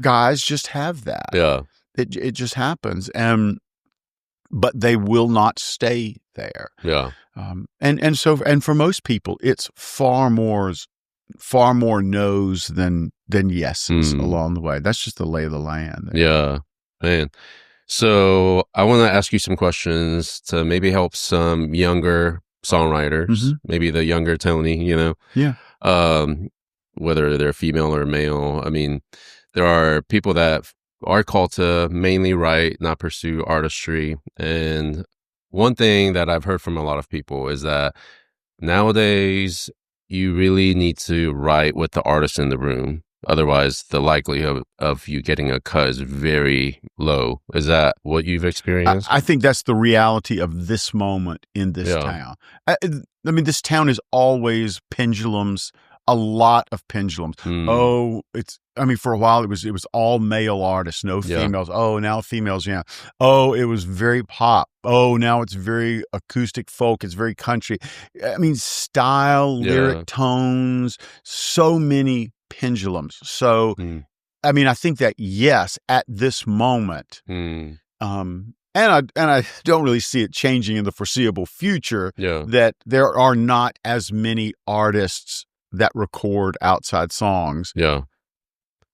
guys just have that. Yeah. It just happens, but they will not stay there. Yeah. And for most people, it's far more no's than yeses Mm, along the way. That's just the lay of the land there. yeah. Man. So I want to ask you some questions to maybe help some younger songwriters, Hmm. maybe the younger Tony, Yeah. um, whether they're female or male. I mean, there are people that are called to mainly write, not pursue artistry. And one thing that I've heard from a lot of people is that nowadays you really need to write with the artist in the room. Otherwise, the likelihood of you getting a cut is very low. Is that what you've experienced? I think that's the reality of this moment in this Yeah. town. I mean, this town is always pendulums, a lot of pendulums. Mm, Oh, I mean, for a while it was all male artists, no yeah. females. Oh, now females, yeah. Oh, it was very pop. Oh, now it's very acoustic folk. It's very country. I mean, style, Yeah. lyric tones, so many pendulums. So, Mm, I mean, I think that yes, at this moment, mm, and I don't really see it changing in the foreseeable future, yeah. that there are not as many artists that record outside songs Yeah.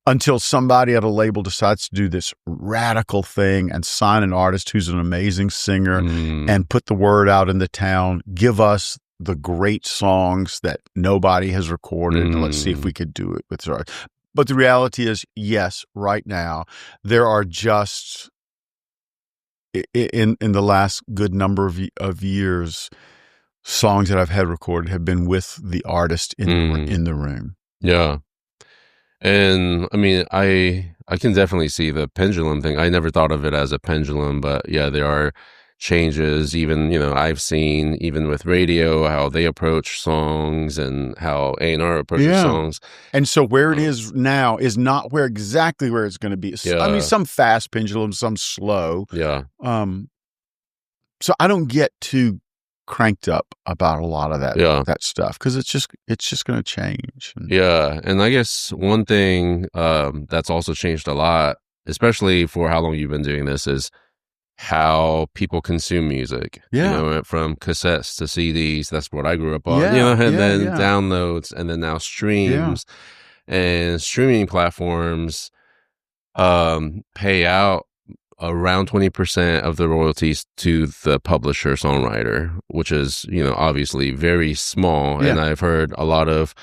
until somebody at a label decides to do this radical thing and sign an artist who's an amazing singer Mm, and put the word out in the town, give us the great songs that nobody has recorded, and let's see if we mm, could do it with ours. But the reality is, yes, right now, there are just in the last good number of years, songs that I've had recorded have been with the artist mm, in the room. yeah. And I mean, I can definitely see the pendulum thing. I never thought of it as a pendulum, but yeah, there are changes. Even, I've seen even with radio how they approach songs and how A&R approaches Yeah. songs. And so where it Um, is now is not exactly where it's going to be. I mean, yeah, some fast pendulums, some slow. yeah, Um, so I don't get too cranked up about a lot of yeah, that stuff because it's just going to change. yeah. And I guess one thing that's also changed a lot, especially for how long you've been doing this, is how people consume music. Yeah. From cassettes to CDs. That's what I grew up on. Yeah. And Yeah. then Yeah. downloads, and then now Yeah. streams and streaming platforms. pay out around 20% of the royalties to the publisher songwriter, which is, obviously very small. Yeah. And I've heard a lot of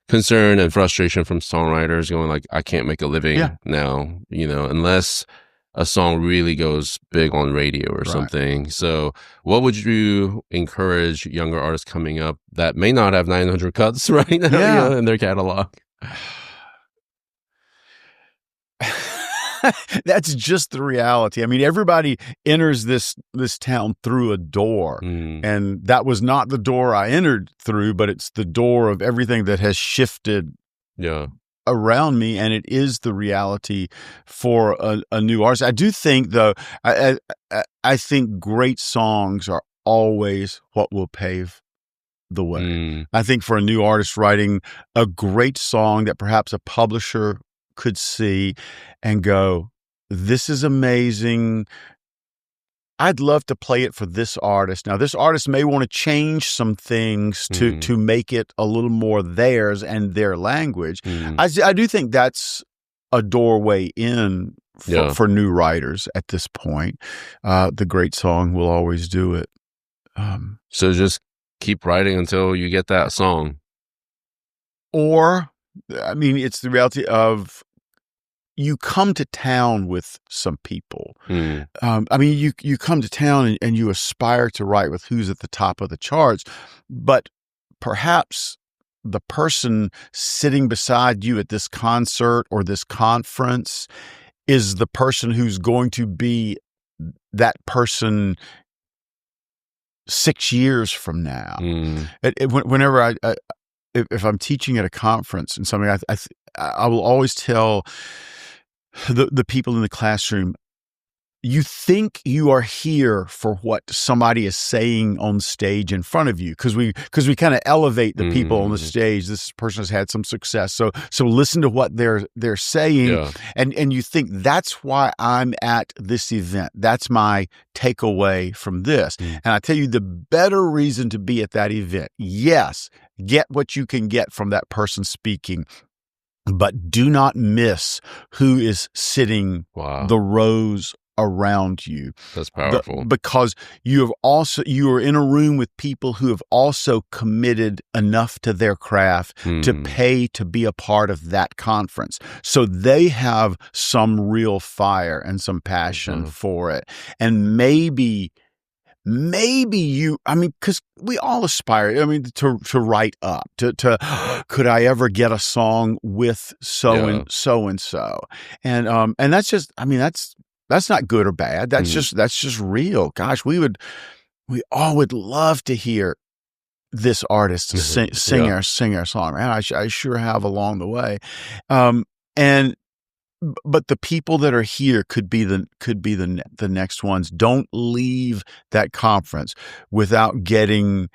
concern and frustration from songwriters going like, I can't make a living now, unless a song really goes big on radio or something. So what would you encourage younger artists coming up that may not have 900 cuts right now in their catalog? That's just the reality. I mean, everybody enters this town through a door, and that was not the door I entered through, but it's the door of everything that has shifted around me, and it is the reality for a new artist. I do think, though, I think great songs are always what will pave the way. I think for a new artist writing a great song that perhaps a publisher could see and go, this is amazing. I'd love to play it for this artist. Now, this artist may want to change some things to make it a little more theirs and their language. I do think that's a doorway in for new writers at this point. The great song will always do it. So just keep writing until you get that song. Or, I mean, it's the reality of you come to town with some people. I mean, you come to town and you aspire to write with who's at the top of the charts, but perhaps the person sitting beside you at this concert or this conference is the person who's going to be that person 6 years from now. Whenever if I'm teaching at a conference and something, I will always tell the people in the classroom, you think you are here for what somebody is saying on stage in front of you, because we kind of elevate the people on the stage. This person has had some success, so listen to what they're saying, and you think that's why I'm at this event. That's my takeaway from this. And I tell you, the better reason to be at that event, yes, get what you can get from that person speaking, but do not miss who is sitting the rows around you. That's powerful. Because you are in a room with people who have also committed enough to their craft to pay to be a part of that conference. So they have some real fire and some passion for it. And maybe you, I mean, because we all aspire, I mean, to write up, to could I ever get a song with so and so, and that's just, I mean, that's not good or bad. That's just real. Gosh, we all would love to hear this artist sing our song, right? I sure have along the way, but the people that are here could be the next ones. Don't leave that conference without getting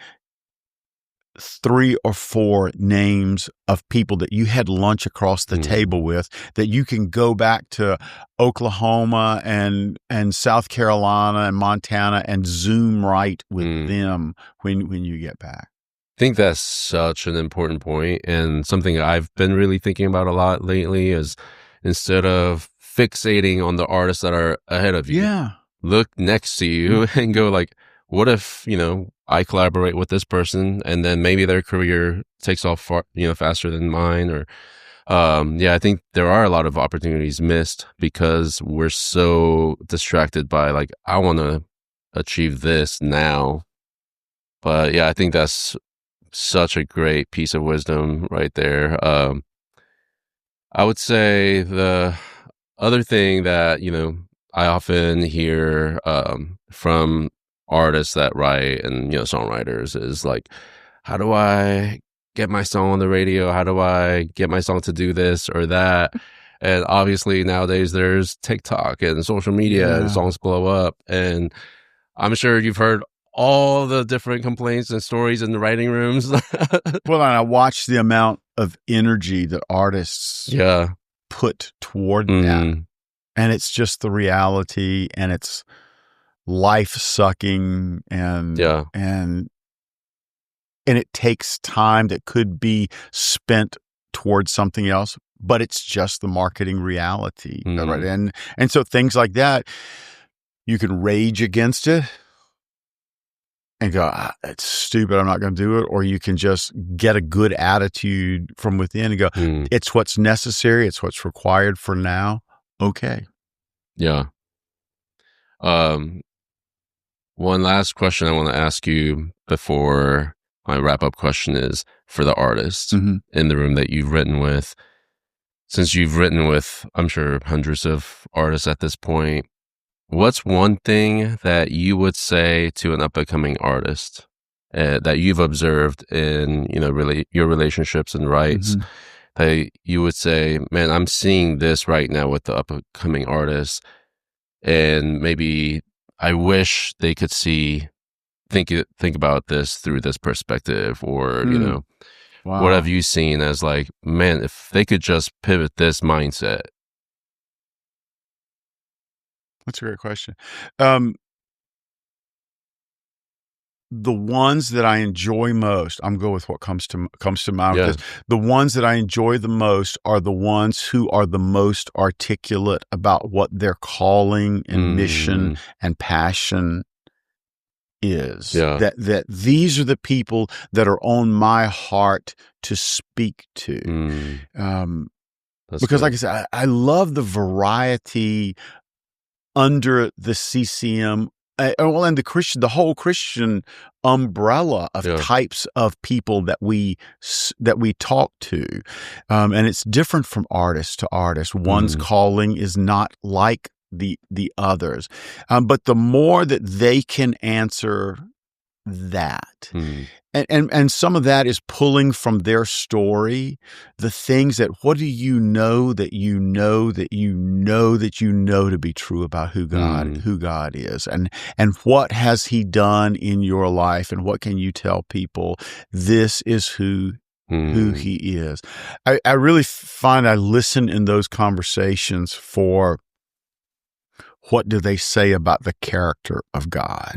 3 or 4 names of people that you had lunch across the table with, that you can go back to Oklahoma and South Carolina and Montana and Zoom right with them when you get back. I think that's such an important point, and something I've been really thinking about a lot lately is, instead of fixating on the artists that are ahead of you, look next to you and go like, what if, I collaborate with this person and then maybe their career takes off faster than mine? Or, I think there are a lot of opportunities missed because we're so distracted by like, I want to achieve this now. But I think that's such a great piece of wisdom right there. I would say the other thing that, I often hear from artists that write and, songwriters is like, how do I get my song on the radio? How do I get my song to do this or that? And obviously nowadays there's TikTok and social media and songs blow up. And I'm sure you've heard all the different complaints and stories in the writing rooms. Well, and I watch the amount of energy that artists put toward that. And it's just the reality, and it's life sucking, and it takes time that could be spent towards something else. but it's just the marketing reality, right? Mm. And so things like that, you can rage against it and go, it's stupid, I'm not going to do it. Or you can just get a good attitude from within and go, Mm. it's what's necessary, it's what's required for now. Okay. Yeah. Um, One last question I want to ask you before my wrap up question is for the artists in the room that you've written with. Since you've written with, I'm sure, hundreds of artists at this point, what's one thing that you would say to an up and coming artist that you've observed in, really your relationships and rights that you would say, man, I'm seeing this right now with the up and coming artists, and maybe I wish they could think about this through this perspective, or what have Wow. you seen as like, man, if they could just pivot this mindset? That's a great question. The ones that I enjoy most, I'm going with what comes to mind with Yeah. this. The ones that I enjoy the most are the ones who are the most articulate about what their calling and mission and passion is. Yeah. That these are the people that are on my heart to speak to. That's Because, good. like I said, I love the variety under the CCM, and the whole Christian umbrella of types of people that we talk to, and it's different from artist to artist. One's calling is not like the others, but the more that they can answer that. And some of that is pulling from their story, the things that, what do you know that you know that you know that you know to be true about who God is, and what has He done in your life, and what can you tell people? This is who He is. I really find I listen in those conversations for what do they say about the character of God.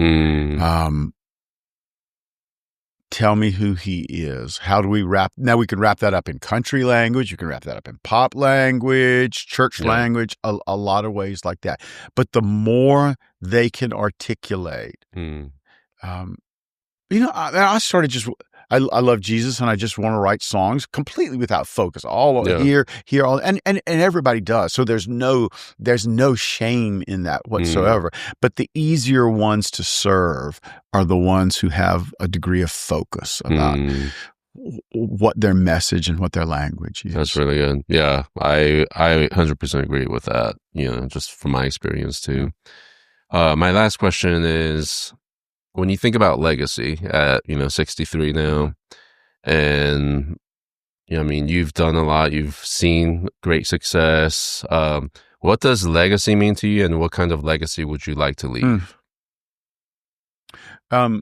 Tell me who He is. How do we now we can wrap that up in country language. You can wrap that up in pop language, church language, a lot of ways like that. But the more they can articulate, I started I love Jesus, and I just want to write songs completely without focus. All here, all, and everybody does. So there's no shame in that whatsoever. But the easier ones to serve are the ones who have a degree of focus about what their message and what their language is. That's really good. Yeah, I 100% agree with that. Just from my experience too. My last question is, when you think about legacy at 63 now, and you've done a lot, you've seen great success. What does legacy mean to you, and what kind of legacy would you like to leave? Wow,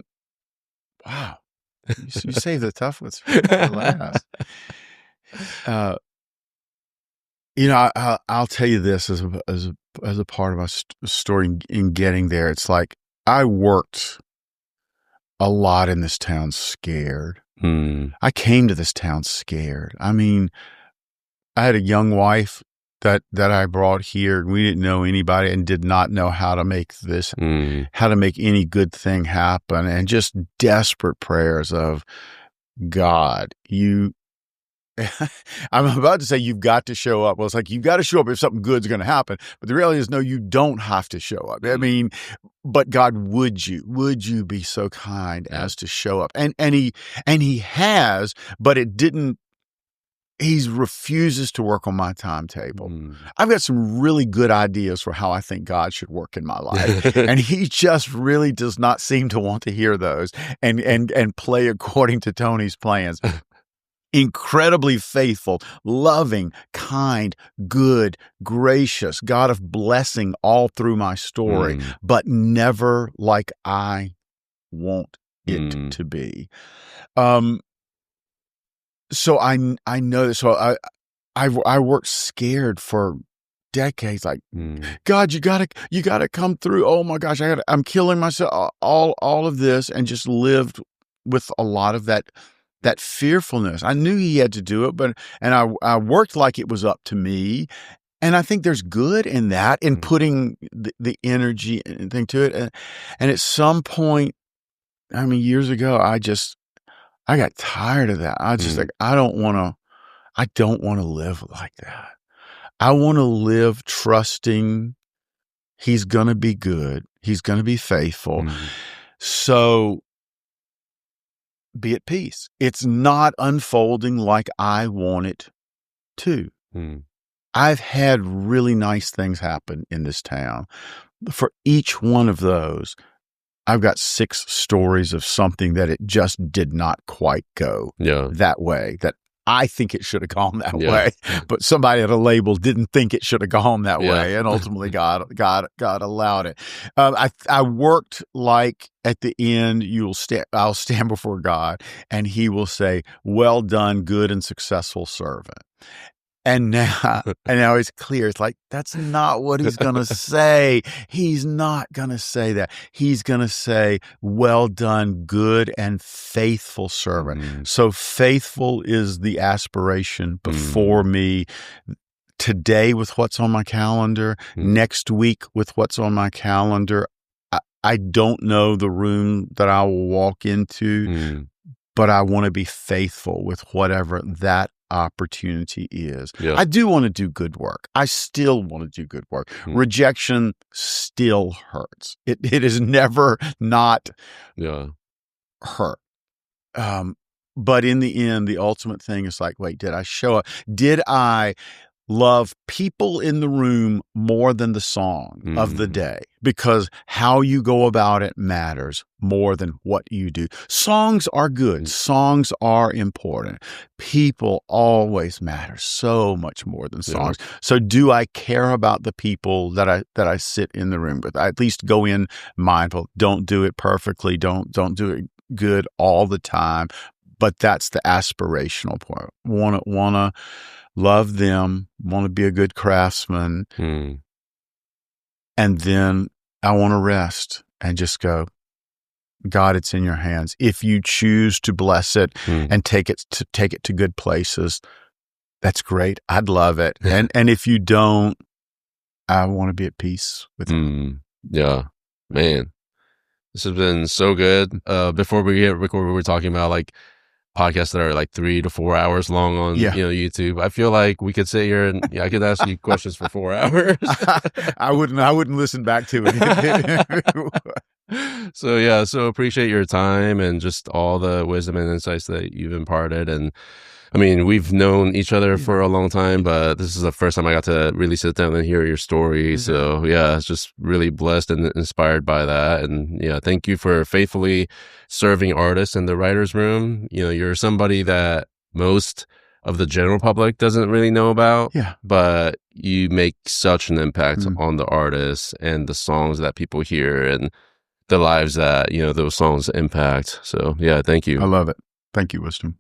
you save the tough ones for last. I'll tell you this as a part of my story in getting there. It's like I worked a lot in this town scared. I came to this town scared. I mean, I had a young wife that I brought here. We didn't know anybody and did not know how to make any good thing happen, and just desperate prayers of, God, I'm about to say you've got to show up. Well, it's like, you've got to show up if something good's going to happen. But the reality is, no, you don't have to show up. I mean, but God, would you be so kind as to show up? And he has, but it didn't. He refuses to work on my timetable. I've got some really good ideas for how I think God should work in my life. And He just really does not seem to want to hear those and play according to Tony's plans. Incredibly faithful, loving, kind, good, gracious, God of blessing all through my story, but never like I want it to be. So I know that. So I worked scared for decades. Like, God, you gotta come through. Oh my gosh, I'm killing myself. All of this, and just lived with a lot of that that fearfulness. I knew he had to do it, and I worked like it was up to me. And I think there's good in that, in putting the energy and thing to it. And at some point, I mean, years ago, I got tired of that. I just like, I don't want to live like that. I want to live trusting he's going to be good. He's going to be faithful. So be at peace. It's not unfolding like I want it to. I've had really nice things happen in this town. For each one of those, I've got 6 stories of something that it just did not quite go that way, that I think it should have gone that way, but somebody at a label didn't think it should have gone that way, and ultimately God allowed it. I worked like at the end, I'll stand before God, and He will say, "Well done, good and successful servant." And now it's clear. It's like, that's not what he's going to say. He's not going to say that. He's going to say, "Well done, good and faithful servant." So faithful is the aspiration before me today with what's on my calendar, next week with what's on my calendar. I don't know the room that I will walk into, but I want to be faithful with whatever that opportunity is. I do want to do good work. I still want to do good work. Rejection still hurts. It is never not hurt. But in the end, the ultimate thing is like, wait, did I show up? Did I love people in the room more than the song of the day? Because how you go about it matters more than what you do. Songs are good. Songs are important. People always matter so much more than songs. So do I care about the people that I sit in the room with? I at least go in mindful. Don't do it perfectly. Don't do it good all the time. But that's the aspirational point. Wanna love them, want to be a good craftsman. And then I want to rest and just go, God, it's in your hands. If you choose to bless it and take it to good places, that's great. I'd love it. And if you don't, I want to be at peace with it. Yeah, man, this has been so good. Before we hit record, we were talking about like podcasts that are like 3 to 4 hours long on YouTube. I feel like we could sit here and I could ask you questions for 4 hours. I wouldn't listen back to it. So appreciate your time and just all the wisdom and insights that you've imparted. And I mean, we've known each other for a long time, but this is the first time I got to really sit down and hear your story. So it's just really blessed and inspired by that. And thank you for faithfully serving artists in the writer's room. You're somebody that most of the general public doesn't really know about, but you make such an impact on the artists and the songs that people hear and the lives that, those songs impact. So thank you. I love it. Thank you, Wisdom.